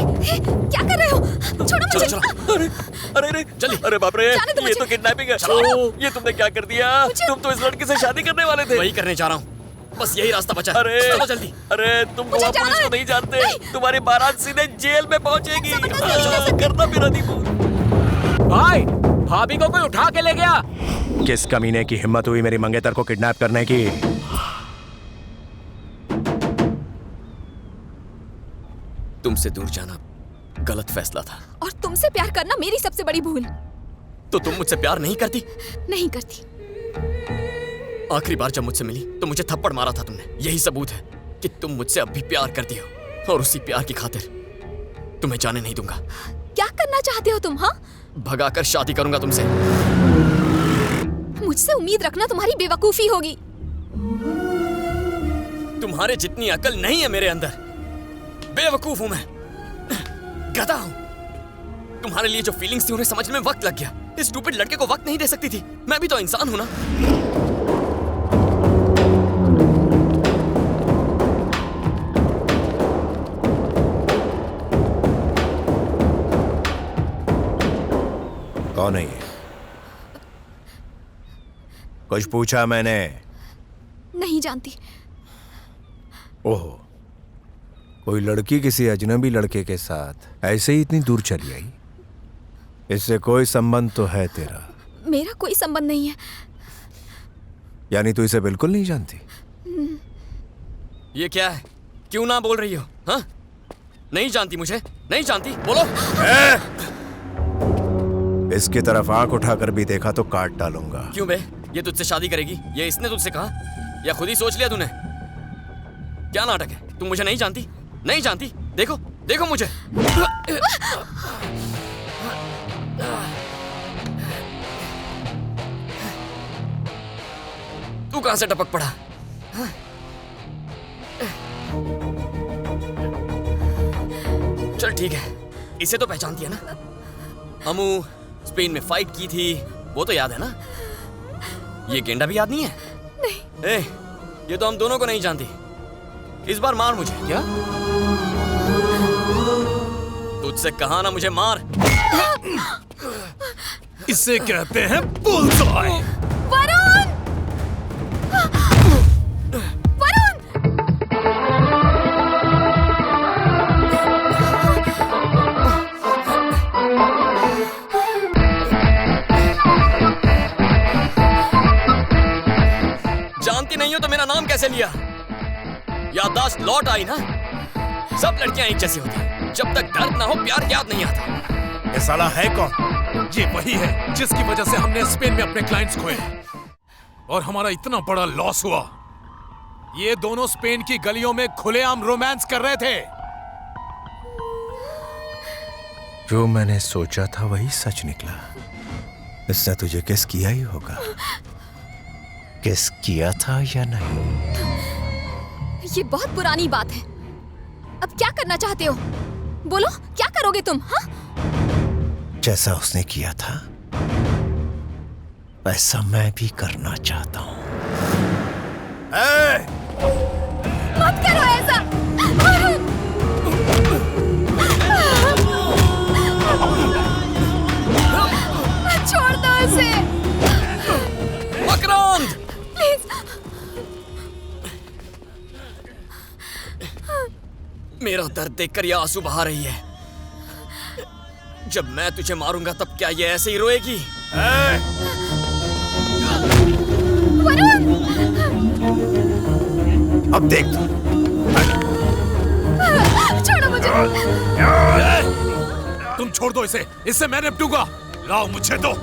क्या कर रहे हो? छोड़ो मुझे। चलो। अरे अरे जल्दी। अरे बाप रे, ये तो किडनैपिंग है। ये तुमने क्या कर दिया? तुम तो इस लड़के से शादी करने वाले थे। वही करने जा रहा हूँ, बस यही रास्ता बचा है। अरे चलो जल्दी। अरे तुम गोवा पुलिस को नहीं जानते, तुम्हारी बारात सीधे जेल में पहुंचेगी। करना मेरा नहीं। भाई, भाभी को कोई उठा के ले गया। किस कमीने की हिम्मत हुई मेरी मंगेतर को किडनैप करने की? तुमसे दूर जाना गलत फैसला था। और तुमसे प्यार करना मेरी सबसे बड़ी भूल। तो तुम मुझसे प्यार नहीं करती? नहीं करती। आखिरी बार जब मुझसे मिली तो मुझे थप्पड़ मारा था तुमने। यही सबूत है कि तुम मुझसे अब भी प्यार करती हो, और उसी प्यार की खातिर तुम्हें जाने नहीं दूंगा। क्या करना चाहते हो तुम? हाँ, भगाकर शादी करूंगा तुमसे। मुझसे उम्मीद रखना तुम्हारी बेवकूफी होगी। तुम्हारे जितनी अकल नहीं है मेरे अंदर। बेवकूफ हूं मैं, गधा हूं। तुम्हारे लिए जो फीलिंग्स थी उन्हें समझने में वक्त लग गया। इस स्टूपिड लड़के को वक्त नहीं दे सकती थी। मैं भी तो इंसान हूं ना। कौन है ये? कुछ पूछा मैंने? नहीं जानती। ओहो, कोई लड़की किसी अजनबी लड़के के साथ ऐसे ही इतनी दूर चली आई? इससे कोई संबंध तो है तेरा? मेरा कोई संबंध नहीं है। यानी तू इसे बिल्कुल नहीं जानती? ये क्या है? क्यों ना बोल रही हो? हाँ, नहीं जानती मुझे? नहीं जानती? बोलो। इसकी तरफ आंख उठाकर भी देखा तो काट डालूंगा। क्यों बे? ये तुझसे शादी करेगी? ये इसने तुझसे कहा या खुद ही सोच लिया तूने? क्या नाटक है? तुम मुझे नहीं जानती? नहीं जानती? देखो देखो मुझे। तू कहां से टपक पड़ा? चल ठीक है, इसे तो पहचानती है ना? हमू स्पेन में फाइट की थी, वो तो याद है ना? ये गेंडा भी याद नहीं है? नहीं। ए, ये तो हम दोनों को नहीं जानती। इस बार मार मुझे। क्या? तुझसे कहा ना मुझे मार। इसे कहते हैं बुलसआई। वरुण! वरुण! जानती नहीं हो तो मेरा नाम कैसे लिया? याददाश्त लौट आई ना? सब लड़कियां एक जैसी होती हैं। जब तक दर्द ना हो प्यार याद नहीं आता। ये साला है कौन? ये वही है जिसकी वजह से हमने स्पेन में अपने क्लाइंट्स खोए और हमारा इतना बड़ा लॉस हुआ। ये दोनों स्पेन की गलियों में खुलेआम रोमांस कर रहे थे। जो मैंने सोचा था वही सच निकला। इसने तुझे किस किया ही होगा। किस किया था या नहीं? ये बहुत पुरानी बात है। अब क्या करना चाहते हो? बोलो, क्या करोगे तुम? हाँ? जैसा उसने किया था वैसा मैं भी करना चाहता हूं। मत करो ऐसा। छोड़ दो उसे। मकरंद! प्लीज। मेरा दर्द देखकर यह आंसू बहा रही है। जब मैं तुझे मारूंगा तब क्या ये ऐसे ही रोएगी? वरुण! अब देख छोड़ो मुझे। तुम छोड़ दो इसे, इससे मैं निपटूंगा। लाओ मुझे दो।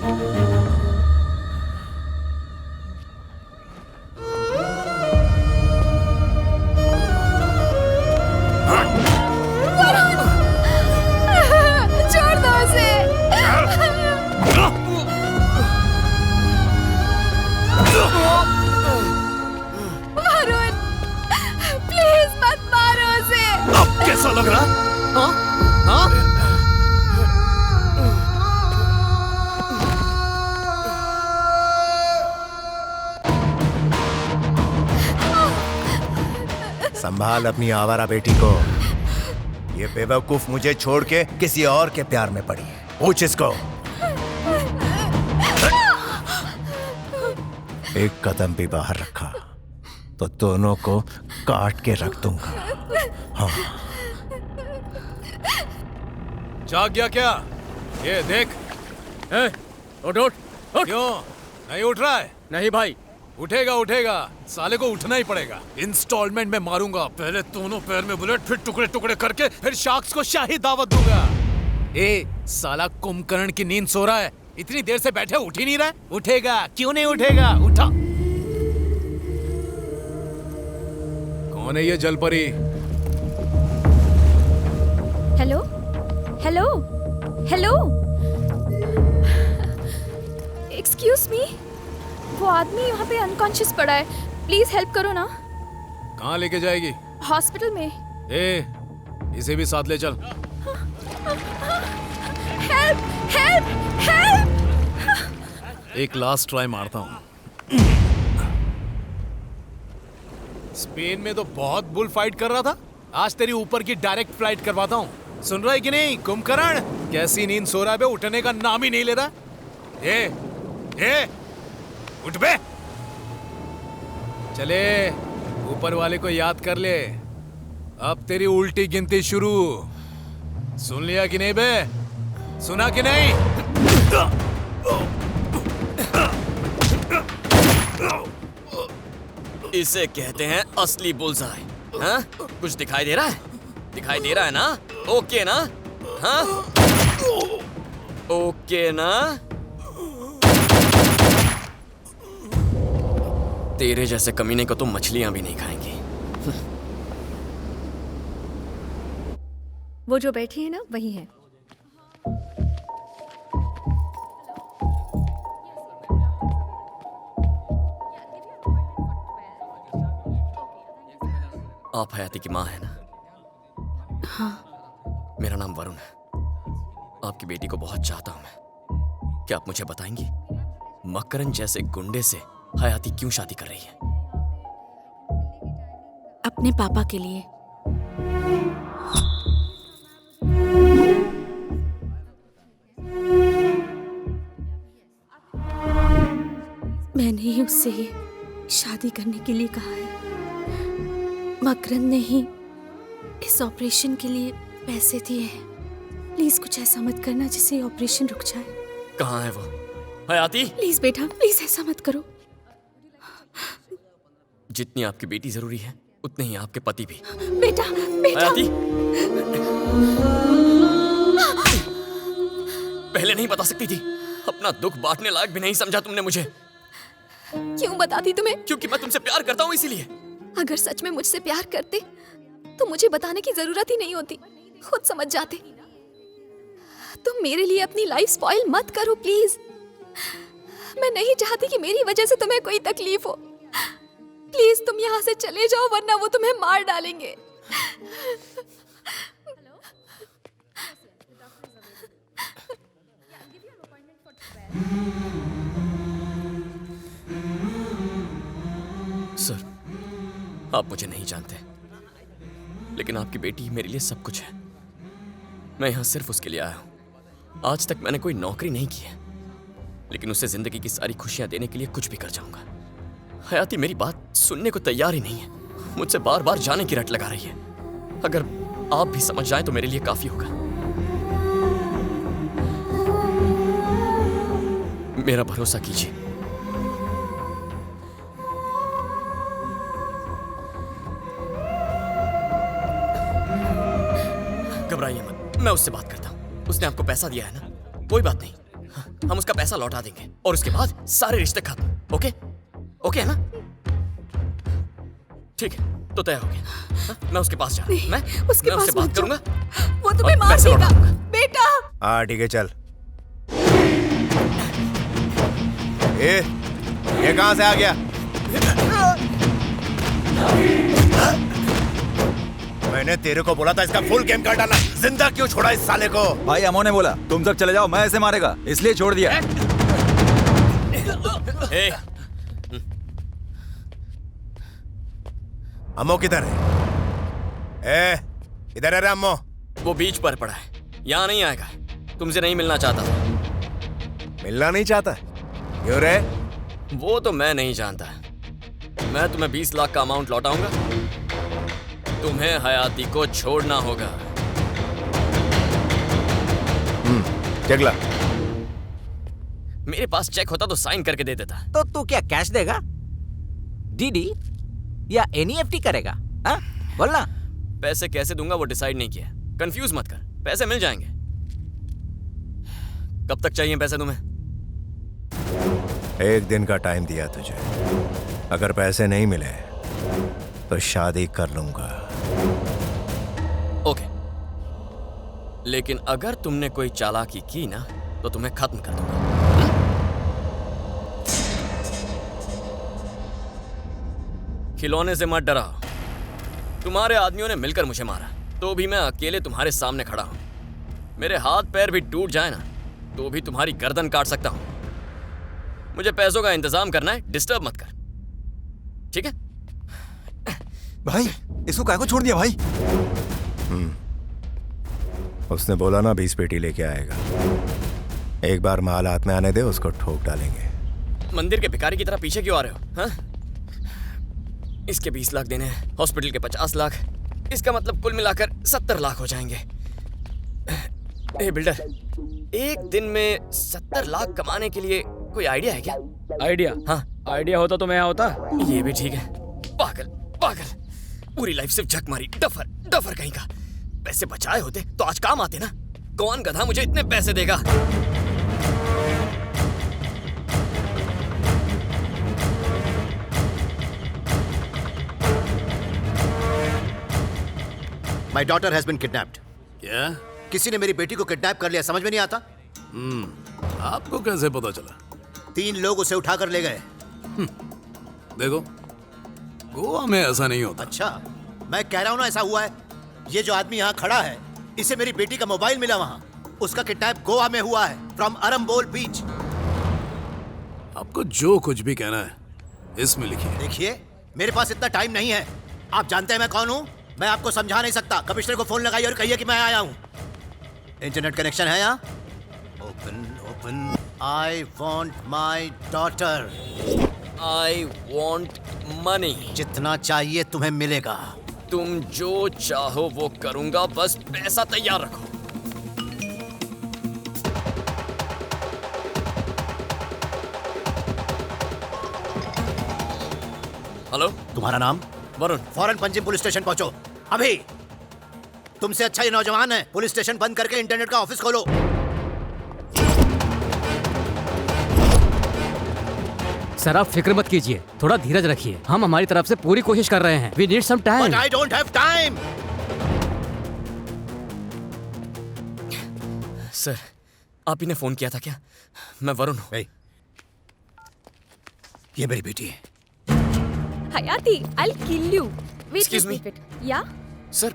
छोड़ दो उसे। वरुण, प्लीज मत मारो उसे। अब कैसा लग रहा? हाँ? हाँ? संभाल अपनी आवारा बेटी को। ये बेवकूफ मुझे छोड़ के किसी और के प्यार में पड़ी है। पूछ इसको। एक कदम भी बाहर रखा तो दोनों को काट के रख दूंगा। हाँ। जाग गया क्या? ये देख। उठ उठ उठ। क्यों नहीं उठ रहा है? नहीं भाई। उठेगा उठेगा, साले को उठना ही पड़ेगा। इंस्टॉलमेंट में मारूंगा, पहले दोनों पैर में बुलेट, फिर टुकड़े टुकड़े करके, फिर शार्क्स को शाही दावत दूंगा। ए साला कुंभकर्ण की नींद सो रहा है, इतनी देर से बैठे उठ ही नहीं रहा है। उठेगा, क्यों नहीं उठेगा? उठा। कौन है ये जलपरी? Hello hello hello, excuse me, वो आदमी यहाँ पे अनकॉन्शियस पड़ा है, प्लीज हेल्प करो ना। कहाँ लेके जाएगी? हॉस्पिटल में। ए इसे भी साथ ले चल। Help help help. एक लास्ट ट्राई मारता हूँ। स्पेन में तो बहुत बुल फाइट कर रहा था, आज तेरी ऊपर की डायरेक्ट फ्लाइट करवाता हूँ। सुन रहा है कि नहीं कुंभकर्ण? कैसी नींद सो रहा है बे, उठने का नाम ही नहीं ले रहा। ए उठ बे। चले, ऊपर वाले को याद कर ले। अब तेरी उल्टी गिनती शुरू। सुन लिया कि नहीं बे? सुना कि नहीं? इसे कहते हैं असली बुल्सआई। हाँ? कुछ दिखाई दे रहा है? दिखाई दे रहा है ना? ओके ना? हाँ? ओके ना? तेरे जैसे कमीने को तो मछलियां भी नहीं खाएंगी। वो जो बैठी है ना, वही है। आप हयाती की माँ है ना? हाँ। मेरा नाम वरुण है। आपकी बेटी को बहुत चाहता हूं मैं। क्या आप मुझे बताएंगी मकरन जैसे गुंडे से हयाती क्यों शादी कर रही है? अपने पापा के लिए। मैंने ही उससे ये शादी करने के लिए कहा है। मकरन ने ही इस ऑपरेशन के लिए पैसे दिए हैं। प्लीज कुछ ऐसा मत करना जिससे ये ऑपरेशन रुक जाए। कहाँ है वो? हयाती? प्लीज बेटा, प्लीज ऐसा मत करो। जितनी आपकी बेटी जरूरी है उतने ही आपके पति भी। बेटा बेटा। हयाती? पहले नहीं बता सकती थी? अपना दुख बांटने लायक भी नहीं समझा तुमने मुझे। क्यों बताती तुम्हें? क्योंकि मैं तुमसे प्यार करता हूँ इसीलिए। अगर सच में मुझसे प्यार करते तो मुझे बताने की जरूरत ही नहीं होती, खुद समझ जाते। तुम मेरे लिए अपनी लाइफ स्पॉइल मत करो प्लीज। मैं नहीं चाहती कि मेरी वजह से तुम्हें कोई तकलीफ हो। प्लीज तुम यहाँ से चले जाओ, वरना वो तुम्हें मार डालेंगे। सर, आप मुझे नहीं जानते, लेकिन आपकी बेटी मेरे लिए सब कुछ है। मैं यहाँ सिर्फ उसके लिए आया हूँ। आज तक मैंने कोई नौकरी नहीं की है, लेकिन उसे जिंदगी की सारी खुशियां देने के लिए कुछ भी कर जाऊंगा। हयाती मेरी बात सुनने को तैयार ही नहीं है, मुझसे बार बार जाने की रट लगा रही है। अगर आप भी समझ जाएं तो मेरे लिए काफी होगा। मेरा भरोसा कीजिए। घबराइए मत, मैं उससे बात करता हूँ। उसने आपको पैसा दिया है ना? कोई बात नहीं, हम उसका पैसा लौटा देंगे और उसके बाद सारे रिश्ते खत्म। ओके? ओके है ना? ठीक है, तो तय हो गया। मैं उसके पास जा रहा हूँ। मैं उससे बात करूंगा, वो तुम्हें मार देगा बेटा। हाँ ठीक है, चल। ये कहां से आ गया? मैंने तेरे को बोला था इसका फुल गेम कर डालना, जिंदा क्यों छोड़ा इस साले को? भाई अमो ने बोला तुम सब चले जाओ, मैं ऐसे मारेगा, इसलिए छोड़ दिया। अम्मो किधर है? इधर है रे अम्मो। वो बीच पर पड़ा है, यहाँ नहीं आएगा। तुमसे नहीं मिलना चाहता था। मिलना नहीं चाहता? क्यों रे? वो तो मैं नहीं जानता। मैं तुम्हें 20 लाख का अमाउंट लौटाऊंगा। तुम्हें हयाती को छोड़ना होगा। चेक ला। मेरे पास चेक होता तो साइन करके दे देता। तो तू क्या कैश देगा, डीडी या एनईएफटी करेगा? हाँ बोलना। पैसे कैसे दूंगा वो डिसाइड नहीं किया। कंफ्यूज मत कर, पैसे मिल जाएंगे। कब तक चाहिए पैसे तुम्हें? 1 दिन का टाइम दिया तुझे। अगर पैसे नहीं मिले तो शादी कर लूंगा। ओके, लेकिन अगर तुमने कोई चालाकी की ना तो तुम्हें खत्म कर दूंगा। खिलौने से मत डराओ। तुम्हारे आदमियों ने मिलकर मुझे मारा, तो भी मैं अकेले तुम्हारे सामने खड़ा हूं। मेरे हाथ पैर भी टूट जाए ना तो भी तुम्हारी गर्दन काट सकता हूं। मुझे पैसों का इंतजाम करना है, डिस्टर्ब मत कर, ठीक है? भाई इसको काय को छोड़ दिया भाई? उसने बोला ना 20 पेटी लेके आएगा। एक बार माल हाथ में आने दे, उसको ठोक डालेंगे। मंदिर के भिखारी की तरह पीछे क्यों आ रहे हो? हाँ? इसके 20 लाख देने हैं, हॉस्पिटल के 50 लाख, इसका मतलब कुल मिलाकर 70 लाख हो जाएंगे। ए बिल्डर, एक दिन में 70 लाख कमाने के लिए कोई आइडिया है क्या? आइडिया? हाँ, आइडिया होता तो मैं यहाँ होता। ये भी ठीक है। पागल पागल, पूरी लाइफ सिर्फ झक मारी। डफर डफर कहीं का। पैसे बचाए होते तो आज काम आते ना। कौन गधा मुझे इतने पैसे देगा? My daughter has been kidnapped. क्या? किसी ने मेरी बेटी को किडनैप कर लिया, समझ में नहीं आता। आपको कैसे पता चला? 3 लोग उसे उठाकर ले गए। देखो, गोवा में ऐसा नहीं होता। अच्छा, मैं कह रहा हूँ ना ऐसा हुआ है। ये जो आदमी यहाँ खड़ा है, इसे मेरी बेटी का मोबाइल मिला वहाँ। उसका किडनैप गोवा में हुआ है, फ्रॉम अरम्बोल बीच। आपको जो कुछ भी कहना है इसमें लिखिए। देखिए, मेरे पास इतना टाइम नहीं है। आप जानते हैं मैं कौन हूँ। मैं आपको समझा नहीं सकता। कमिश्नर को फोन लगाइए और कहिए कि मैं आया हूँ। इंटरनेट कनेक्शन है यहाँ? Open open. I want my daughter. I want money. जितना चाहिए तुम्हें मिलेगा। तुम जो चाहो वो करूंगा, बस पैसा तैयार रखो। हेलो, तुम्हारा नाम? वरुण। फौरन पंजिम पुलिस स्टेशन पहुंचो अभी। तुमसे अच्छा ये नौजवान है। पुलिस स्टेशन बंद करके इंटरनेट का ऑफिस खोलो। सर आप फिक्र मत कीजिए, थोड़ा धीरज रखिए। हम हमारी तरफ से पूरी कोशिश कर रहे हैं। We need some time. But I don't have time. Sir, आप ही ने फोन किया था क्या? मैं वरुण हूँ। Hey, ये मेरी बेटी है। हयाती, I'll kill you. Wait, Excuse wait, me? wait, wait. Yeah? Sir,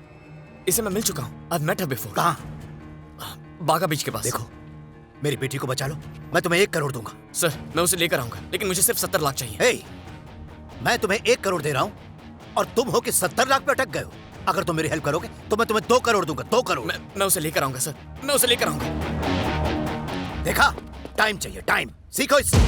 इसे मैं मिल चुका हूँ। I've met her before. कहाँ? बागा बीच के पास। देखो, मेरी बेटी को बचा लो, मैं तुम्हें 1 करोड़ दूंगा। सर, मैं उसे लेकर आऊंगा, लेकिन मुझे सिर्फ 70 लाख चाहिए। Hey, मैं तुम्हें 1 करोड़ दे रहा हूँ और तुम हो कि 70 लाख पे अटक गए हो। अगर तुम मेरी हेल्प करोगे तो मैं तुम्हें 2 करोड़ दूंगा। 2 करोड़। मैं उसे लेकर आऊंगा सर, मैं उसे लेकर आऊंगा। देखा, टाइम चाहिए, टाइम। सीखो इससे।